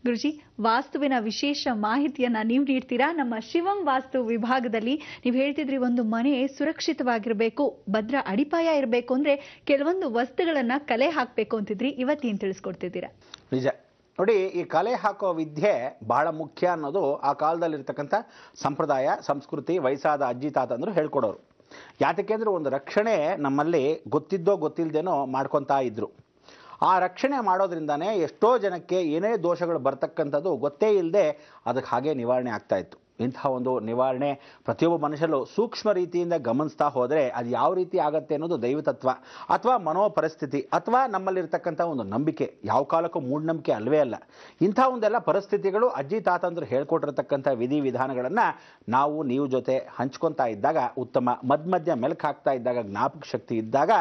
ಗುರುಜಿ, ವಾಸ್ತುವಿನ ವಿಶೇಷ ಮಾಹಿತಿಯನ್ನ ನೀವು ನೀಡ್ತೀರಾ ನಮ್ಮ ಶಿವಂ ವಾಸ್ತು ವಿಭಾಗದಲ್ಲಿ. ನೀವು ಹೇಳ್ತಿದ್ರಿ ಒಂದು ಮನೆ ಸುರಕ್ಷಿತವಾಗಿರಬೇಕು, ಭದ್ರ ಅಡಿಪಾಯ ಇರಬೇಕು ಅಂದ್ರೆ ಕೆಲವೊಂದು ವಸ್ತುಗಳನ್ನ ಕಲೆ ಹಾಕಬೇಕು ಅಂತಿದ್ರಿ. ಇವತ್ತೇನು ತಿಳಿಸ್ಕೊಡ್ತಿದ್ದೀರಾ? ನಿಜ ನೋಡಿ, ಈ ಕಲೆ ಹಾಕೋ ವಿದ್ಯೆ ಬಹಳ ಮುಖ್ಯ ಅನ್ನೋದು ಆ ಕಾಲದಲ್ಲಿರ್ತಕ್ಕಂಥ ಸಂಪ್ರದಾಯ, ಸಂಸ್ಕೃತಿ, ವಯಸ್ಸಾದ ಅಜ್ಜಿ ತಾತಂದ್ರು ಹೇಳ್ಕೊಡೋರು. ಯಾತಕ್ಕೆ ಅಂದರೆ ಒಂದು ರಕ್ಷಣೆ ನಮ್ಮಲ್ಲಿ ಗೊತ್ತಿದ್ದೋ ಗೊತ್ತಿಲ್ಲದೇನೋ ಮಾಡ್ಕೊತಾ ಇದ್ರು. ಆ ರಕ್ಷಣೆ ಮಾಡೋದ್ರಿಂದಾನೇ ಎಷ್ಟೋ ಜನಕ್ಕೆ ಏನೇ ದೋಷಗಳು ಬರ್ತಕ್ಕಂಥದ್ದು ಗೊತ್ತೇ ಇಲ್ಲದೆ ಅದಕ್ಕೆ ಹಾಗೆ ನಿವಾರಣೆ ಆಗ್ತಾ ಇತ್ತು. ಇಂಥ ಒಂದು ನಿವಾರಣೆ ಪ್ರತಿಯೊಬ್ಬ ಮನುಷ್ಯರು ಸೂಕ್ಷ್ಮ ರೀತಿಯಿಂದ ಗಮನಿಸ್ತಾ ಹೋದರೆ ಅದು ಯಾವ ರೀತಿ ಆಗುತ್ತೆ ಅನ್ನೋದು ದೈವತತ್ವ ಅಥವಾ ಮನೋಪರಿಸ್ಥಿತಿ ಅಥವಾ ನಮ್ಮಲ್ಲಿರ್ತಕ್ಕಂಥ ಒಂದು ನಂಬಿಕೆ. ಯಾವ ಕಾಲಕ್ಕೂ ಮೂಢನಂಬಿಕೆ ಅಲ್ವೇ ಅಲ್ಲ. ಇಂಥ ಒಂದೆಲ್ಲ ಪರಿಸ್ಥಿತಿಗಳು ಅಜ್ಜಿ ತಾತಂದ್ರು ಹೇಳ್ಕೊಟ್ಟಿರ್ತಕ್ಕಂಥ ವಿಧಿ ವಿಧಾನಗಳನ್ನು ನೀವು ಜೊತೆ ಹಂಚ್ಕೊತಾ ಇದ್ದಾಗ ಉತ್ತಮ. ಮಧ್ಯ ಮೆಲುಕು ಹಾಕ್ತಾ ಇದ್ದಾಗ, ಜ್ಞಾಪಕ ಶಕ್ತಿ ಇದ್ದಾಗ,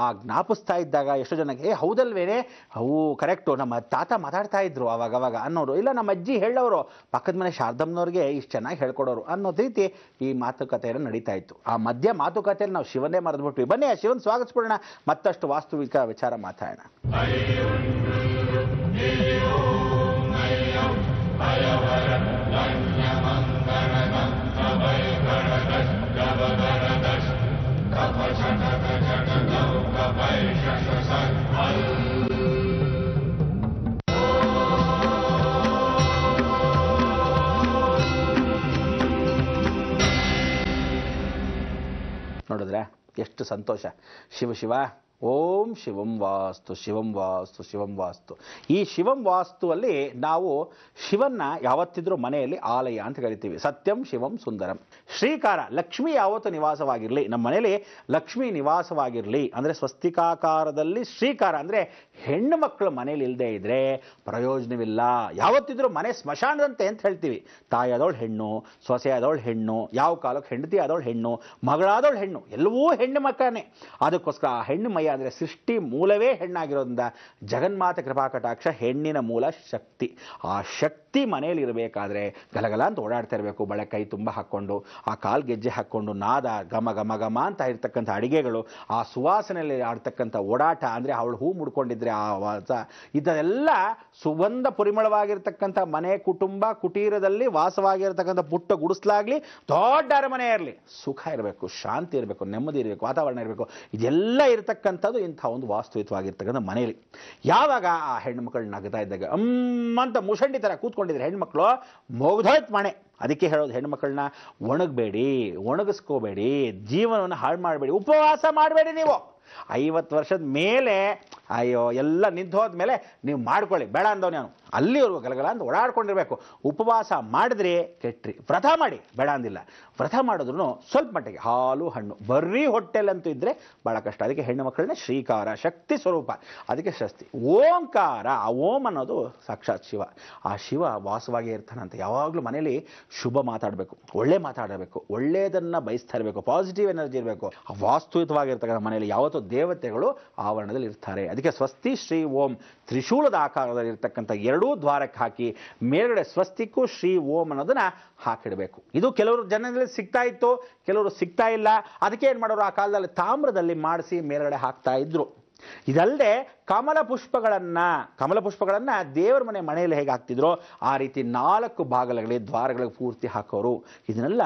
ಆ ಜ್ಞಾಪಿಸ್ತಾ ಇದ್ದಾಗ ಎಷ್ಟೋ ಜನಕ್ಕೆ ಹೌದಲ್ವೇನೆ, ಅವು ಕರೆಕ್ಟು, ನಮ್ಮ ತಾತ ಮಾತಾಡ್ತಾ ಇದ್ರು ಅವಾಗ ಅನ್ನೋರು, ಇಲ್ಲ ನಮ್ಮ ಅಜ್ಜಿ ಹೇಳೋರು, ಪಕ್ಕದ ಮನೆ ಶಾರದಮ್ಮನವ್ರಿಗೆ ಇಷ್ಟು ಚೆನ್ನಾಗಿ ಹೇಳ್ಕೊಡೋರು ಅನ್ನೋದು ರೀತಿ ಈ ಮಾತುಕತೆಯನ್ನು ನಡೀತಾ ಇತ್ತು. ಆ ಮಧ್ಯ ಮಾತುಕತೆಯಲ್ಲಿ ನಾವು ಶಿವನೇ ಮರೆದ್ಬಿಟ್ವಿ. ಬನ್ನಿ ಆ ಶಿವನ್ ಸ್ವಾಗತಿಸ್ಬಿಡೋಣ, ಮತ್ತಷ್ಟು ವಾಸ್ತವಿಕ ವಿಚಾರ ಮಾತಾಡೋಣ. ನೋಡಿದ್ರೆ ಎಷ್ಟು ಸಂತೋಷ. ಶಿವ ಶಿವ, ಓಂ ಶಿವಂ ವಾಸ್ತು, ಶಿವಂ ವಾಸ್ತು, ಶಿವಂ ವಾಸ್ತು. ಈ ಶಿವಂ ವಾಸ್ತುವಲ್ಲಿ ನಾವು ಶಿವನ್ನ ಯಾವತ್ತಿದ್ರೂ ಮನೆಯಲ್ಲಿ ಆಲಯ ಅಂತ ಕರಿತೀವಿ. ಸತ್ಯಂ ಶಿವಂ ಸುಂದರಂ. ಶ್ರೀಕಾರ, ಲಕ್ಷ್ಮಿ ಯಾವತ್ತು ನಿವಾಸವಾಗಿರಲಿ, ನಮ್ಮ ಮನೆಯಲ್ಲಿ ಲಕ್ಷ್ಮಿ ನಿವಾಸವಾಗಿರಲಿ ಅಂದರೆ ಸ್ವಸ್ತಿಕಾಕಾರದಲ್ಲಿ ಶ್ರೀಕಾರ ಅಂದರೆ ಹೆಣ್ಣು ಮಕ್ಕಳು ಮನೇಲಿ ಇಲ್ಲದೆ ಇದ್ರೆ ಪ್ರಯೋಜನವಿಲ್ಲ. ಯಾವತ್ತಿದ್ರೂ ಮನೆ ಸ್ಮಶಾನದಂತೆ ಅಂತ ಹೇಳ್ತೀವಿ. ತಾಯಿಯಾದವಳು ಹೆಣ್ಣು, ಸೊಸೆಯಾದವಳು ಹೆಣ್ಣು, ಯಾವ ಕಾಲಕ್ಕೆ ಹೆಂಡತಿ ಆದವಳು ಹೆಣ್ಣು, ಮಗಳಾದವಳು ಹೆಣ್ಣು, ಎಲ್ಲವೂ ಹೆಣ್ಣು ಮಕ್ಕಳೇ. ಅದಕ್ಕೋಸ್ಕರ ಆ ಹೆಣ್ಣು ಮೈ ಅಂದರೆ ಸೃಷ್ಟಿ ಮೂಲವೇ ಹೆಣ್ಣಾಗಿರೋದ್ರಿಂದ ಜಗನ್ಮಾತೆ ಕೃಪಾ ಕಟಾಕ್ಷ, ಹೆಣ್ಣಿನ ಮೂಲ ಶಕ್ತಿ. ಆ ಶಕ್ತಿ ಮನೆಯಲ್ಲಿ ಇರಬೇಕಾದ್ರೆ ಗಲಗಲ ಅಂತ ಓಡಾಡ್ತಾ ಇರಬೇಕು. ಬಳೆ ಕೈ ತುಂಬ ಹಾಕ್ಕೊಂಡು, ಆ ಕಾಲು ಗೆಜ್ಜೆ ಹಾಕ್ಕೊಂಡು, ನಾದ ಘಮ ಘಮ ಘಮ ಅಂತ ಇರ್ತಕ್ಕಂಥ ಅಡಿಗೆಗಳು, ಆ ಸುವಾಸನೆಯಲ್ಲಿ ಆಡ್ತಕ್ಕಂಥ ಓಡಾಟ, ಅಂದರೆ ಅವಳು ಹೂ ಮುಡ್ಕೊಂಡಿದ್ರೆ ಆ ವಾಸ, ಇದೆಲ್ಲ ಸುಗಂಧ ಪರಿಮಳವಾಗಿರ್ತಕ್ಕಂಥ ಮನೆ, ಕುಟುಂಬ, ಕುಟೀರದಲ್ಲಿ ವಾಸವಾಗಿರ್ತಕ್ಕಂಥ ಪುಟ್ಟ ಗುಡಿಸ್ಲಾಗ್ಲಿ, ದೊಡ್ಡ ಅರಮನೆ ಇರಲಿ, ಸುಖ ಇರಬೇಕು, ಶಾಂತಿ ಇರಬೇಕು, ನೆಮ್ಮದಿ ಇರಬೇಕು, ವಾತಾವರಣ ಇರಬೇಕು. ಇದೆಲ್ಲ ಇರತಕ್ಕಂಥದ್ದು ಇಂಥ ಒಂದು ವಾಸ್ತುಯುತವಾಗಿರ್ತಕ್ಕಂಥ ಮನೆಯಲ್ಲಿ. ಯಾವಾಗ ಆ ಹೆಣ್ಮಕ್ಳು ನಗ್ತಾ ಇದ್ದಾಗ ಅಂತ ಮುಷಂಡಿ ಥರ ಕೂತ್ಕೊಂಡಿದ್ರೆ ಹೆಣ್ಮಕ್ಳು, ಮುಗ್ದೋಯ್ತು ಮನೆ. ಅದಕ್ಕೆ ಹೇಳೋದು, ಹೆಣ್ಮಕ್ಳನ್ನ ಒಣಗಿಸ್ಕೋಬೇಡಿ, ಜೀವನವನ್ನು ಹಾಳು ಮಾಡಬೇಡಿ, ಉಪವಾಸ ಮಾಡಬೇಡಿ. ನೀವು 50 ವರ್ಷದ ಮೇಲೆ ಅಯ್ಯೋ ಎಲ್ಲ ನಿಂತು ಹೋದ್ಮೇಲೆ ನೀವು ಮಾಡ್ಕೊಳ್ಳಿ, ಬೇಡ ಅಂದವ್ ನಾನು ಅಲ್ಲಿವರೆಗೂ ಗಲಗಲ ಅಂತ ಓಡಾಡ್ಕೊಂಡಿರ್ಬೇಕು. ಉಪವಾಸ ಮಾಡಿದ್ರಿ ಕೆಟ್ರಿ, ವ್ರತ ಮಾಡಿ, ಬೇಡ ಅಂದಿಲ್ಲ. ವ್ರತ ಮಾಡಿದ್ರು ಸ್ವಲ್ಪ ಮಟ್ಟಿಗೆ ಹಾಲು ಹಣ್ಣು, ಬರೀ ಹೊಟ್ಟೆಲಂತೂ ಇದ್ದರೆ ಭಾಳ ಕಷ್ಟ. ಅದಕ್ಕೆ ಹೆಣ್ಣು ಮಕ್ಕಳನ್ನ ಶ್ರೀಕಾರ, ಶಕ್ತಿ ಸ್ವರೂಪ, ಅದಕ್ಕೆ ಶಸ್ತಿ. ಓಂಕಾರ, ಆ ಓಂ ಅನ್ನೋದು ಸಾಕ್ಷಾತ್ ಶಿವ. ಆ ಶಿವ ವಾಸವಾಗಿ ಇರ್ತಾನಂತ. ಯಾವಾಗಲೂ ಮನೇಲಿ ಶುಭ ಮಾತಾಡಬೇಕು, ಒಳ್ಳೆ ಮಾತಾಡಬೇಕು, ಒಳ್ಳೆಯದನ್ನು ಬಯಸ್ತಾ ಇರಬೇಕು, ಪಾಸಿಟಿವ್ ಎನರ್ಜಿ ಇರಬೇಕು. ವಾಸ್ತುಯುತವಾಗಿರ್ತಕ್ಕಂಥ ಮನೆಯಲ್ಲಿ ಯಾವತ್ತೂ ದೇವತೆಗಳು ಆವರಣದಲ್ಲಿ ಇರ್ತಾರೆ. ಅದಕ್ಕೆ ಸ್ವಸ್ತಿ ಶ್ರೀ ಓಂ ತ್ರಿಶೂಲದ ಆಕಾರದಲ್ಲಿ ಇರ್ತಕ್ಕಂಥ 2 ದ್ವಾರಕ್ಕೆ ಹಾಕಿ ಮೇಲ್ಗಡೆ ಸ್ವಸ್ತಿಕ್ಕು ಶ್ರೀ ಓಂ ಅನ್ನೋದನ್ನ ಹಾಕಿಡಬೇಕು. ಇದು ಕೆಲವರು ಜನರಲ್ಲಿ ಸಿಗ್ತಾ ಇತ್ತು, ಕೆಲವರು ಸಿಗ್ತಾ ಇಲ್ಲ. ಅದಕ್ಕೆ ಏನು ಮಾಡೋರು, ಆ ಕಾಲದಲ್ಲಿ ತಾಮ್ರದಲ್ಲಿ ಮಾಡಿಸಿ ಮೇಲ್ಗಡೆ ಹಾಕ್ತಾ ಇದ್ರು. ಇದಲ್ಲದೆ ಕಮಲ ಪುಷ್ಪಗಳನ್ನು ದೇವರ ಮನೆಯಲ್ಲಿ ಹೇಗೆ ಹಾಕ್ತಿದ್ರೋ ಆ ರೀತಿ 4 ಭಾಗಗಳಿಗೆ, ದ್ವಾರಗಳಿಗೆ ಪೂರ್ತಿ ಹಾಕೋರು. ಇದನ್ನೆಲ್ಲ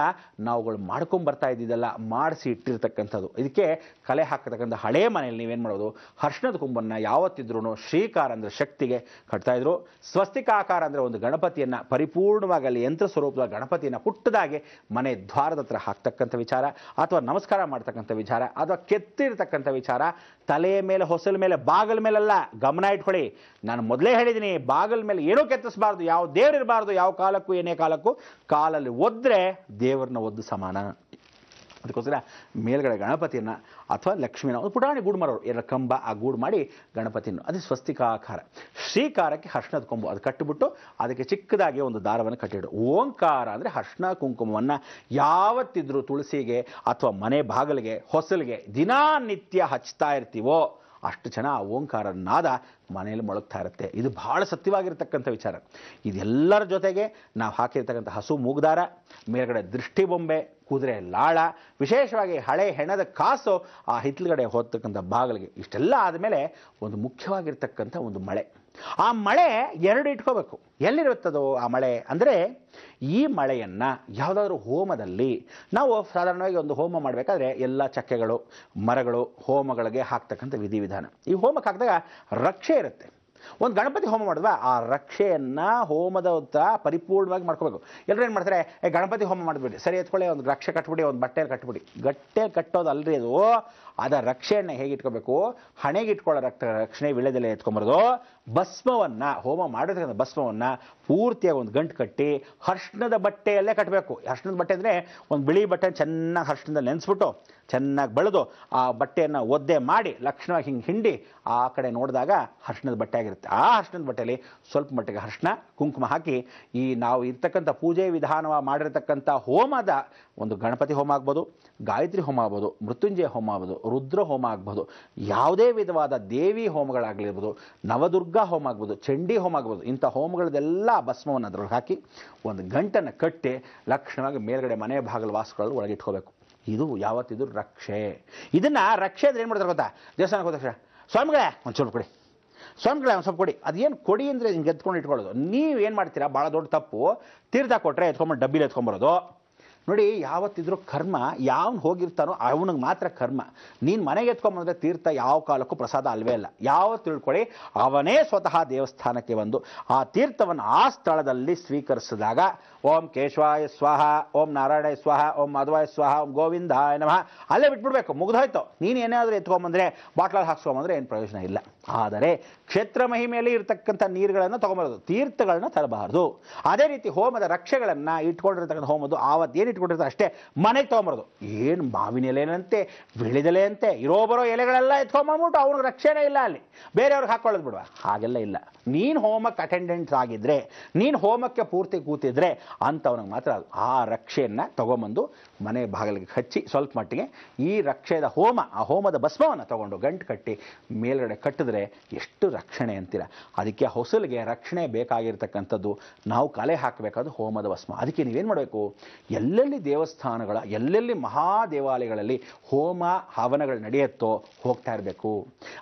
ನಾವುಗಳು ಮಾಡ್ಕೊಂಡು ಬರ್ತಾ ಇದ್ದಿದ್ದೆಲ್ಲ ಮಾಡಿಸಿ ಇಟ್ಟಿರ್ತಕ್ಕಂಥದ್ದು. ಇದಕ್ಕೆ ಕಲೆ ಹಾಕತಕ್ಕಂಥ ಹಳೆ ಮನೆಯಲ್ಲಿ ನೀವೇನು ಮಾಡೋದು, ಅರ್ಶಿಣದ ಕೊಂಬನ್ನು ಯಾವತ್ತಿದ್ರೂ ಶ್ರೀಕಾರ ಅಂದರೆ ಶಕ್ತಿಗೆ ಕಟ್ತಾ ಇದ್ರು. ಸ್ವಸ್ತಿಕಾಕಾರ ಅಂದರೆ ಒಂದು ಗಣಪತಿಯನ್ನು ಪರಿಪೂರ್ಣವಾಗಿ ಅಲ್ಲಿ ಯಂತ್ರ ಸ್ವರೂಪದ ಗಣಪತಿಯನ್ನು ಪುಟ್ಟದಾಗಿ ಮನೆ ದ್ವಾರದ ಹತ್ರ ಹಾಕ್ತಕ್ಕಂಥ ವಿಚಾರ, ಅಥವಾ ನಮಸ್ಕಾರ ಮಾಡ್ತಕ್ಕಂಥ ವಿಚಾರ, ಅಥವಾ ಕೆತ್ತಿರ್ತಕ್ಕಂಥ ವಿಚಾರ. ತಲೆಯ ಮೇಲೆ, ಹೊಸಲ ಮೇಲೆ, ಬಾಗಲ ಮೇಲೆಲ್ಲ ಗಮನ ಇಟ್ಕೊಳ್ಳಿ. ನಾನು ಮೊದಲೇ ಹೇಳಿದ್ದೀನಿ, ಬಾಗಲ ಮೇಲೆ ಏನೂ ಕೆತ್ತಿಸಬಾರ್ದು, ಯಾವ ದೇವ್ರು ಇರಬಾರ್ದು. ಯಾವ ಕಾಲಕ್ಕೂ ಏನೇ ಕಾಲಕ್ಕೂ ಕಾಲಲ್ಲಿ ಒದ್ರೆ ದೇವ್ರನ್ನ ಒದ್ದು ಸಮಾನ. ಅದಕ್ಕೋಸ್ಕರ ಮೇಲ್ಗಡೆ ಗಣಪತಿಯನ್ನು ಅಥವಾ ಲಕ್ಷ್ಮಿನ ಒಂದು ಪುಟಾಣಿ ಗೂಡು ಮಾಡೋರು, 2 ಕಂಬ, ಆ ಗೂಡು ಮಾಡಿ ಗಣಪತಿಯನ್ನು, ಅದು ಸ್ವಸ್ತಿಕಾಕಾರ. ಶ್ರೀಕಾರಕ್ಕೆ ಅರ್ಶಿಣದ ಕೊಂಬು, ಅದು ಕಟ್ಟಿಬಿಟ್ಟು ಅದಕ್ಕೆ ಚಿಕ್ಕದಾಗಿ ಒಂದು ದಾರವನ್ನು ಕಟ್ಟಿಡು. ಓಂಕಾರ ಅಂದರೆ ಅರ್ಶಿಣ ಕುಂಕುಮವನ್ನು ಯಾವತ್ತಿದ್ರೂ ತುಳಸಿಗೆ ಅಥವಾ ಮನೆ ಬಾಗಿಲಿಗೆ, ಹೊಸಲಿಗೆ ದಿನನಿತ್ಯ ಹಚ್ತಾ ಇರ್ತೀವೋ ಅಷ್ಟು ಜನ ಆ ಓಂಕಾರ ನಾದ ಮನೆಯಲ್ಲಿ ಮೊಳಗ್ತಾ ಇರುತ್ತೆ. ಇದು ಬಹಳ ಸತ್ಯವಾಗಿರ್ತಕ್ಕಂಥ ವಿಚಾರ. ಇದೆಲ್ಲರ ಜೊತೆಗೆ ನಾವು ಹಾಕಿರ್ತಕ್ಕಂಥ ಹಸು ಮೂಗ್ದಾರ, ಮೇಲ್ಗಡೆ ದೃಷ್ಟಿ ಬೊಂಬೆ, ಕುದುರೆ ಲಾಳ, ವಿಶೇಷವಾಗಿ ಹಳೆ ಹೆಣದ ಕಾಸು ಆ ಹಿತ್ತಲುಗಡೆ ಹೋಗ್ತಕ್ಕಂಥ ಬಾಗಿಲಿಗೆ, ಇಷ್ಟೆಲ್ಲ ಆದಮೇಲೆ ಒಂದು ಮುಖ್ಯವಾಗಿರ್ತಕ್ಕಂಥ ಒಂದು ಮಳೆ. ಆ ಮಳೆ ಎರಡು ಇಟ್ಕೋಬೇಕು. ಎಲ್ಲಿರುತ್ತದೋ ಆ ಮಳೆ ಅಂದರೆ, ಈ ಮಳೆಯನ್ನು ಯಾವುದಾದ್ರೂ ಹೋಮದಲ್ಲಿ ನಾವು ಸಾಧಾರಣವಾಗಿ ಒಂದು ಹೋಮ ಮಾಡಬೇಕಾದ್ರೆ ಎಲ್ಲ ಚಕ್ಕೆಗಳು ಮರಗಳು ಹೋಮಗಳಿಗೆ ಹಾಕ್ತಕ್ಕಂಥ ವಿಧಿವಿಧಾನ. ಈ ಹೋಮಕ್ಕೆ ಹಾಕಿದಾಗ ರಕ್ಷೆ ಇರುತ್ತೆ. ಒಂದು ಗಣಪತಿ ಹೋಮ ಮಾಡಿದ್ವಾ, ಆ ರಕ್ಷೆಯನ್ನು ಹೋಮದ ಪರಿಪೂರ್ಣವಾಗಿ ಮಾಡ್ಕೋಬೇಕು. ಎಲ್ಲರೂ ಏನು ಮಾಡ್ತಾರೆ, ಗಣಪತಿ ಹೋಮ ಮಾಡಿಬಿಡಿ, ಸರಿ ಎತ್ಕೊಳ್ಳಿ, ಒಂದು ರಕ್ಷೆ ಕಟ್ಬಿಡಿ, ಒಂದು ಬಟ್ಟೆಯಲ್ಲಿ ಕಟ್ಬಿಡಿ. ಗಟ್ಟೆ ಕಟ್ಟೋದಲ್ರಿ ಅದು. ಅದರ ರಕ್ಷೆಯನ್ನು ಹೇಗೆ ಇಟ್ಕೋಬೇಕು, ಹಣೆಗೆ ಇಟ್ಕೊಳ್ಳೋ ರಕ್ಷಣೆ ವಿಳೆದೆಲೆ ಎತ್ಕೊಂಬರೋದು. ಭಸ್ಮವನ್ನು ಹೋಮ ಮಾಡಿರ್ತಕ್ಕಂಥ ಭಸ್ಮವನ್ನು ಪೂರ್ತಿಯಾಗಿ ಒಂದು ಗಂಟು ಕಟ್ಟಿ ಅರಿಶಿಣದ ಬಟ್ಟೆಯಲ್ಲೇ ಕಟ್ಟಬೇಕು. ಅರಿಶಿಣದ ಬಟ್ಟೆ ಅಂದರೆ ಒಂದು ಬಿಳಿ ಬಟ್ಟೆ ಚೆನ್ನಾಗಿ ಅರಿಶಿಣದಲ್ಲಿ ನೆನೆಸ್ಬಿಟ್ಟು ಚೆನ್ನಾಗಿ ಬೆಳೆದು ಆ ಬಟ್ಟೆಯನ್ನು ಒದ್ದೆ ಮಾಡಿ ಲಕ್ಷಣವಾಗಿ ಹಿಂಗೆ ಹಿಂಡಿ ಆ ಕಡೆ ನೋಡಿದಾಗ ಅರಿಶಿಣದ ಬಟ್ಟೆ ಆಗಿರುತ್ತೆ. ಆ ಅರಿಶಿಣದ ಬಟ್ಟೆಯಲ್ಲಿ ಸ್ವಲ್ಪ ಮಟ್ಟಿಗೆ ಅರಿಶಿಣ ಕುಂಕುಮ ಹಾಕಿ ಈ ನಾವು ಇರ್ತಕ್ಕಂಥ ಪೂಜೆ ವಿಧಾನ ಮಾಡಿರ್ತಕ್ಕಂಥ ಹೋಮದ ಒಂದು ಗಣಪತಿ ಹೋಮ ಆಗ್ಬೋದು, ಗಾಯತ್ರಿ ಹೋಮ ಆಗ್ಬೋದು, ಮೃತ್ಯುಂಜಯ ಹೋಮ ಆಗ್ಬೋದು, ರುದ್ರ ಹೋಮ ಆಗ್ಬೋದು, ಯಾವುದೇ ವಿಧವಾದ ದೇವಿ ಹೋಮಗಳಾಗಲಿರ್ಬೋದು, ನವದುರ್ಗಾ ಹೋಮ ಆಗ್ಬೋದು, ಚಂಡಿ ಹೋಮ ಆಗ್ಬೋದು, ಇಂಥ ಹೋಮಗಳದೆಲ್ಲ ಭಸ್ಮವನ್ನು ಅದ್ರೊಳಗೆ ಹಾಕಿ ಒಂದು ಗಂಟನ್ನು ಕಟ್ಟಿ ಲಕ್ಷಣವಾಗಿ ಮೇಲ್ಗಡೆ ಮನೆ ಬಾಗಿಲು ವಾಸಗಳಲ್ಲಿ ಒಳಗೆ ಇಟ್ಕೋಬೇಕು. ಇದು ಯಾವತ್ತಿದು ರಕ್ಷೆ. ಇದನ್ನು ರಕ್ಷೆ ಅಂದರೆ ಏನು ಮಾಡ್ತಾರೆ ಗೊತ್ತಾ, ದೇವಸ್ಥಾನಕ್ಕೆ ಹೋದ ತಕ್ಷಣ ಸ್ವಾಮಿಗಳೇ ಒಂದು ಸ್ವಲ್ಪ ಕೊಡಿ, ಸ್ವಾಮಿಗಳೇ ಒಂದು ಸ್ವಲ್ಪ ಕೊಡಿ. ಅದೇನು ಕೊಡಿ ಅಂದರೆ ಹಿಂಗೆ ಎತ್ಕೊಂಡು ಇಟ್ಕೊಳ್ಳೋದು. ನೀವು ಏನು ಮಾಡ್ತೀರಾ, ಭಾಳ ದೊಡ್ಡ ತಪ್ಪು. ತೀರ್ಥ ಕೊಟ್ಟರೆ ಎತ್ಕೊಂಬಂದು ಡಬ್ಬಿಲಿ ಎತ್ಕೊಂಬರೋದು. ನೋಡಿ, ಯಾವತ್ತಿದ್ರೂ ಕರ್ಮ ಯಾವನು ಹೋಗಿರ್ತಾನೋ ಅವನಿಗೆ ಮಾತ್ರ ಕರ್ಮ. ನೀನು ಮನೆಗೆ ಎತ್ಕೊಂಬಂದ್ರೆ ತೀರ್ಥ ಯಾವ ಕಾಲಕ್ಕೂ ಪ್ರಸಾದ ಅಲ್ವೇ ಅಲ್ಲ. ಯಾವ ತಿಳ್ಕೊಳ್ಳಿ, ಅವನೇ ಸ್ವತಃ ದೇವಸ್ಥಾನಕ್ಕೆ ಬಂದು ಆ ತೀರ್ಥವನ್ನು ಆ ಸ್ಥಳದಲ್ಲಿ ಸ್ವೀಕರಿಸಿದಾಗ ಓಂ ಕೇಶವಾಯ ಸ್ವಾಹ, ಓಂ ನಾರಾಯಣ ಸ್ವಾಹ, ಓಂ ಮಾಧವಾಯ ಸ್ವಾಹ, ಓಂ ಗೋವಿಂದಾಯ ನಮಃ ಅಲ್ಲೇ ಬಿಟ್ಬಿಡ್ಬೇಕು, ಮುಗಿದೋಯ್ತು. ನೀನು ಏನಾದರೂ ಎತ್ಕೊಂಬಂದ್ರೆ ಬಾಟ್ಲಲ್ಲಿ ಹಾಕ್ಸ್ಕೊಂಬಂದ್ರೆ ಏನು ಪ್ರಯೋಜನ ಇಲ್ಲ. ಆದರೆ ಕ್ಷೇತ್ರ ಮಹಿಮೆಯಲ್ಲಿ ಇರ್ತಕ್ಕಂಥ ನೀರುಗಳನ್ನು ತೊಗೊಂಬರೋದು, ತೀರ್ಥಗಳನ್ನ ತರಬಾರ್ದು. ಅದೇ ರೀತಿ ಹೋಮದ ರಕ್ಷೆಗಳನ್ನು ಇಟ್ಕೊಂಡಿರ್ತಕ್ಕಂಥ ಹೋಮದ್ದು ಆವತ್ತೇನು ಇಟ್ಕೊಂಡಿರ್ತಾರೆ ಅಷ್ಟೇ ಮನೆಗೆ ತೊಗೊಂಬರೋದು. ಏನು ಮಾವಿನ ಎಲೆನಂತೆ ವಿಳಿದೆಲೆ ಅಂತೆ ಇರೋ ಬರೋ ಎಲೆಗಳೆಲ್ಲ ಎತ್ಕೊಂಬಂದ್ಬಿಟ್ಟು ಅವ್ನಿಗೆ ರಕ್ಷಣೆ ಇಲ್ಲ, ಅಲ್ಲಿ ಬೇರೆಯವ್ರಿಗೆ ಹಾಕೊಳ್ಳೋದು ಬಿಡುವ, ಹಾಗೆಲ್ಲ ಇಲ್ಲ. ನೀನು ಹೋಮಕ್ಕೆ ಅಟೆಂಡೆಂಟ್ಸ್ ಆಗಿದ್ರೆ, ನೀನು ಹೋಮಕ್ಕೆ ಪೂರ್ತಿ ಕೂತಿದ್ರೆ ಅಂಥವ್ನಿಗೆ ಮಾತ್ರ ಆ ರಕ್ಷೆಯನ್ನು ತೊಗೊಂಬಂದು ಮನೆ ಬಾಗಿಲಿಗೆ ಹಚ್ಚಿ ಸ್ವಲ್ಪ ಮಟ್ಟಿಗೆ ಈ ರಕ್ಷೆಯ ಹೋಮ, ಆ ಹೋಮದ ಭಸ್ಮವನ್ನು ತೊಗೊಂಡು ಗಂಟು ಕಟ್ಟಿ ಮೇಲ್ಗಡೆ ಕಟ್ಟಿದ್ರೆ ಎಷ್ಟು ರಕ್ಷಣೆ ಅಂತೀರ. ಅದಕ್ಕೆ ಹೊಸಲಿಗೆ ರಕ್ಷಣೆ ಬೇಕಾಗಿರ್ತಕ್ಕಂಥದ್ದು ನಾವು ಕಲೆ ಹಾಕಬೇಕಾದ ಹೋಮದ ಭಸ್ಮ. ಅದಕ್ಕೆ ನೀವೇನು ಮಾಡಬೇಕು, ಎಲ್ಲೆಲ್ಲಿ ದೇವಸ್ಥಾನಗಳ ಎಲ್ಲೆಲ್ಲಿ ಮಹಾ ದೇವಾಲಯಗಳಲ್ಲಿ ಹೋಮ ಹವನಗಳು ನಡೆಯುತ್ತೋ ಹೋಗ್ತಾ ಇರಬೇಕು.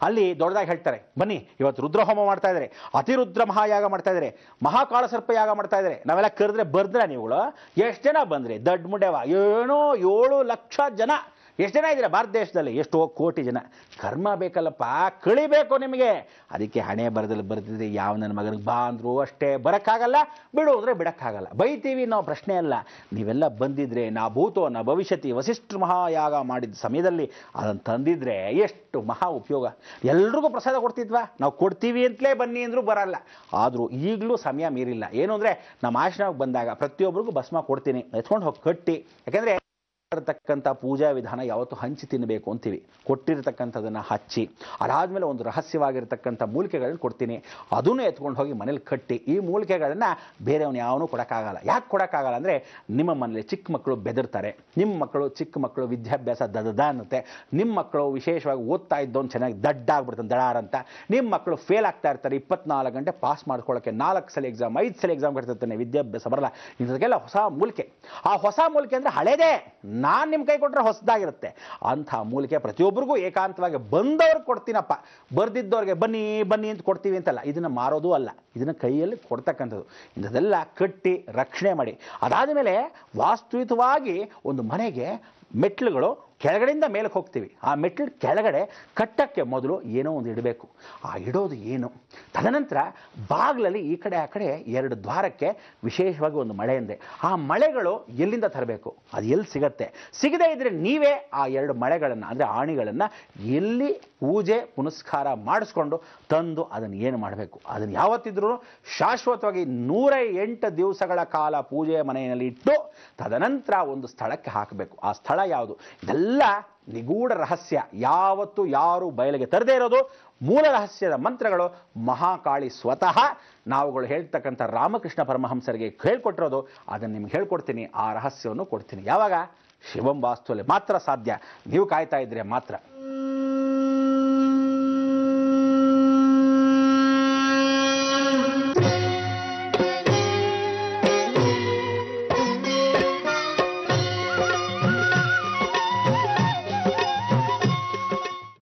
ಅಲ್ಲಿ ದೊಡ್ಡದಾಗಿ ಹೇಳ್ತಾರೆ, ಬನ್ನಿ ಇವತ್ತು ರುದ್ರ ಹೋಮ ಮಾಡ್ತಾ ಇದ್ದಾರೆ, ಅತಿರುದ್ರ ಮಹಾಯಾಗ ಮಾಡ್ತಾ ಇದ್ದಾರೆ, ಮಹಾಕಾಳ ಸರ್ಪ ಯಾಗ ಮಾಡ್ತಾ ಇದ್ದಾರೆ. ನಾವೆಲ್ಲ ಕರೆದ್ರೆ ಬರ್ದ್ರ ನೀವುಗಳು ಎಷ್ಟು ಜನ ಬಂದ್ರಿ, ದೊಡ್ಡ ಮುಡ್ಯವ, ಏನೋ 7 ಲಕ್ಷ ಜನ. ಎಷ್ಟು ಜನ ಇದ್ದೀರಾ ಭಾರತ ದೇಶದಲ್ಲಿ, ಎಷ್ಟೋ ಕೋಟಿ ಜನ. ಕರ್ಮ ಬೇಕಲ್ಲಪ್ಪ, ಕಳಿಬೇಕು ನಿಮಗೆ. ಅದಕ್ಕೆ ಹಣೆ ಬರದಲ್ಲಿ ಬರ್ತಿದ್ರೆ ಯಾವ ನನ್ನ ಮಗನಿಗೆ ಬಾ ಅಂದ್ರು ಅಷ್ಟೇ ಬರೋಕ್ಕಾಗಲ್ಲ, ಬಿಡು ಅಂದರೆ ಬಿಡೋಕ್ಕಾಗಲ್ಲ. ಬೈತೀವಿ ನಾವು, ಪ್ರಶ್ನೆ ಅಲ್ಲ. ನೀವೆಲ್ಲ ಬಂದಿದ್ರೆ ನಾ ಭೂತೋ ನ ಭವಿಷ್ಯತಿ ವಸಿಷ್ಠ ಮಹಾಯಾಗ ಮಾಡಿದ ಸಮಯದಲ್ಲಿ ಅದನ್ನು ತಂದಿದ್ರೆ ಎಷ್ಟು ಮಹಾ ಉಪಯೋಗ. ಎಲ್ರಿಗೂ ಪ್ರಸಾದ ಕೊಡ್ತಿದ್ವಾ, ನಾವು ಕೊಡ್ತೀವಿ ಅಂತಲೇ ಬನ್ನಿ ಅಂದರೂ ಬರಲ್ಲ. ಆದರೂ ಈಗಲೂ ಸಮಯ ಮೀರಿಲ್ಲ. ಏನು ಅಂದರೆ ನಮ್ಮ ಆಶ್ರಮಕ್ಕೆ ಬಂದಾಗ ಪ್ರತಿಯೊಬ್ಬರಿಗೂ ಭಸ್ಮ ಕೊಡ್ತೀನಿ, ಎತ್ಕೊಂಡು ಹೋಗಿ ಕಟ್ಟಿ. ಯಾಕೆಂದರೆ ಇರತಕ್ಕಂಥ ಪೂಜಾ ವಿಧಾನ ಯಾವತ್ತು ಹಂಚಿ ತಿನ್ನಬೇಕು ಅಂತೀವಿ. ಕೊಟ್ಟಿರತಕ್ಕಂಥದ್ದನ್ನು ಹಚ್ಚಿ ಅದಾದಮೇಲೆ ಒಂದು ರಹಸ್ಯವಾಗಿರ್ತಕ್ಕಂಥ ಮೂಲಿಕೆಗಳನ್ನ ಕೊಡ್ತೀನಿ, ಅದನ್ನು ಎತ್ಕೊಂಡು ಹೋಗಿ ಮನೇಲಿ ಕಟ್ಟಿ. ಈ ಮೂಲಿಕೆಗಳನ್ನು ಬೇರೆಯವನು ಯಾವನೂ ಕೊಡೋಕ್ಕಾಗಲ್ಲ. ಯಾಕೆ ಕೊಡೋಕ್ಕಾಗಲ್ಲ ಅಂದರೆ, ನಿಮ್ಮ ಮನೇಲಿ ಚಿಕ್ಕ ಮಕ್ಕಳು ಬೆದರ್ತಾರೆ, ನಿಮ್ಮ ಮಕ್ಕಳು ಚಿಕ್ಕ ಮಕ್ಕಳು ವಿದ್ಯಾಭ್ಯಾಸ ದದ ಅನ್ನುತ್ತೆ, ನಿಮ್ಮ ಮಕ್ಕಳು ವಿಶೇಷವಾಗಿ ಓದ್ತಾ ಇದ್ದವನು ಚೆನ್ನಾಗಿ ದಡ್ಡ ಆಗ್ಬಿಡ್ತಾನೆ ದಡಾರ್ ಅಂತ, ನಿಮ್ಮ ಮಕ್ಕಳು ಫೇಲ್ ಆಗ್ತಾ ಇರ್ತಾರೆ, 24 ಗಂಟೆ ಪಾಸ್ ಮಾಡ್ಕೊಳ್ಳೋಕ್ಕೆ 4 ಸಲ ಎಕ್ಸಾಮ್ 5 ಸಲ ಎಕ್ಸಾಮ್ ಕಟ್ತಿರ್ತಾನೆ, ವಿದ್ಯಾಭ್ಯಾಸ ಬರಲ್ಲ. ಇಂಥದಕ್ಕೆಲ್ಲ ಹೊಸ ಮೂಲಿಕೆ. ಆ ಹೊಸ ಮೂಲಿಕೆ ಅಂದರೆ ಹಳೇದೇ, ನಾನು ನಿಮ್ಮ ಕೈ ಕೊಟ್ಟರೆ ಹೊಸದಾಗಿರುತ್ತೆ. ಅಂಥ ಮೂಲಿಕೆ ಪ್ರತಿಯೊಬ್ಬರಿಗೂ ಏಕಾಂತವಾಗಿ ಬಂದವ್ರಿಗೆ ಕೊಡ್ತೀನಪ್ಪ, ಬರ್ದಿದ್ದವ್ರಿಗೆ ಬನ್ನಿ ಬನ್ನಿ ಅಂತ ಕೊಡ್ತೀವಿ ಅಂತಲ್ಲ. ಇದನ್ನು ಮಾರೋದು ಅಲ್ಲ, ಇದನ್ನು ಕೈಯಲ್ಲಿ ಕೊಡ್ತಕ್ಕಂಥದ್ದು. ಇಂಥದ್ದೆಲ್ಲ ಕಟ್ಟಿ ರಕ್ಷಣೆ ಮಾಡಿ. ಅದಾದ ಮೇಲೆ ವಾಸ್ತುಯುತವಾಗಿ ಒಂದು ಮನೆಗೆ ಮೆಟ್ಲುಗಳು ಕೆಳಗಡೆಯಿಂದ ಮೇಲಕ್ಕೆ ಹೋಗ್ತೀವಿ. ಆ ಮೆಟ್ಲು ಕೆಳಗಡೆ ಕಟ್ಟಕ್ಕೆ ಮೊದಲು ಏನೋ ಒಂದು ಇಡಬೇಕು. ಆ ಇಡೋದು ಏನು, ತದನಂತರ ಬಾಗಿಲಲ್ಲಿ ಈ ಕಡೆ ಆ ಕಡೆ 2 ದ್ವಾರಕ್ಕೆ ವಿಶೇಷವಾಗಿ ಒಂದು ಮಳೆ ಎಂದೆ. ಆ ಮಳೆಗಳು ಎಲ್ಲಿಂದ ತರಬೇಕು, ಅದು ಎಲ್ಲಿ ಸಿಗತ್ತೆ. ಸಿಗದೇ ಇದ್ದರೆ ನೀವೇ ಆ 2 ಮಳೆಗಳನ್ನು ಅಂದರೆ ಆಣಿಗಳನ್ನು ಎಲ್ಲಿ ಪೂಜೆ ಪುನಸ್ಕಾರ ಮಾಡಿಸ್ಕೊಂಡು ತಂದು ಅದನ್ನು ಏನು ಮಾಡಬೇಕು. ಅದನ್ನು ಯಾವತ್ತಿದ್ರೂ ಶಾಶ್ವತವಾಗಿ 108 ದಿವಸಗಳ ಕಾಲ ಪೂಜೆಯ ಮನೆಯಲ್ಲಿ ಇಟ್ಟು ತದನಂತರ ಒಂದು ಸ್ಥಳಕ್ಕೆ ಹಾಕಬೇಕು. ಆ ಸ್ಥಳ ಯಾವುದು, ಇದೆಲ್ಲ ನಿಗೂಢ ರಹಸ್ಯ. ಯಾವತ್ತು ಯಾರು ಬಯಲಿಗೆ ತರದೇ ಇರೋದು. ಮೂಲ ರಹಸ್ಯದ ಮಂತ್ರಗಳು ಮಹಾಕಾಳಿ ಸ್ವತಃ ನಾವುಗಳು ಹೇಳ್ತಕ್ಕಂಥ ರಾಮಕೃಷ್ಣ ಪರಮಹಂಸರಿಗೆ ಹೇಳ್ಕೊಟ್ಟಿರೋದು. ಅದನ್ನು ನಿಮ್ಗೆ ಹೇಳ್ಕೊಡ್ತೀನಿ, ಆ ರಹಸ್ಯವನ್ನು ಕೊಡ್ತೀನಿ. ಯಾವಾಗ, ಶಿವಂ ವಾಸ್ತುವಲ್ಲಿ ಮಾತ್ರ ಸಾಧ್ಯ. ನೀವು ಕಾಯ್ತಾ ಇದ್ರೆ ಮಾತ್ರ.